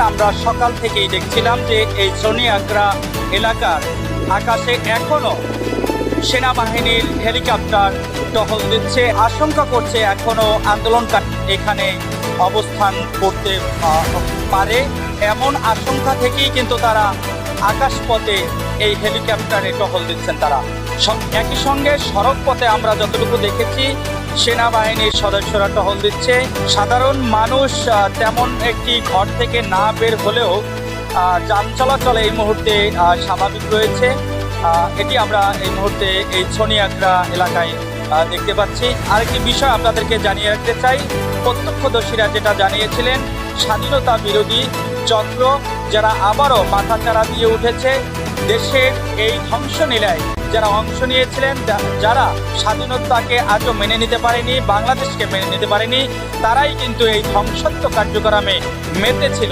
আমরা সকাল থেকেই দেখছিলাম যে এই সোনিয়াগ্রা এলাকার আকাশে এখনো সেনাবাহিনীর হেলিকপ্টার টহল দিচ্ছে। আশঙ্কা করছে এখনো আন্দোলনকারী এখানে অবস্থান করতে পারে, এমন আশঙ্কা থেকেই কিন্তু তারা আকাশপথে এই হেলিকপ্টারে টহল দিচ্ছেন। তারা একই সঙ্গে সড়ক পথে আমরা যতটুকু দেখেছি সেনাবাহিনীর সদস্যরা টহল দিচ্ছে। সাধারণ মানুষ তেমন একটি ঘর থেকে না বের হলেও যান চলাচল এই মুহূর্তে স্বাভাবিক রয়েছে। এটি আমরা এই মুহূর্তে এই সোনিয়াগ্রা এলাকায় দেখতে পাচ্ছি। আরেকটি বিষয় আপনাদেরকে জানিয়ে রাখতে চাই, প্রত্যক্ষদর্শীরা যেটা জানিয়েছিলেন, স্বাধীনতা বিরোধী চক্র যারা আবারও মাথাচাড়া দিয়ে উঠেছে, দেশের এই ধ্বংসলীলায় যারা অংশ নিয়েছিলেন, যারা স্বাধীনতাকে আজও মেনে নিতে পারেনি, বাংলাদেশকে মেনে নিতে পারেনি, তারাই কিন্তু এই ধ্বংসাত্মক কার্যক্রমে মেতেছিল।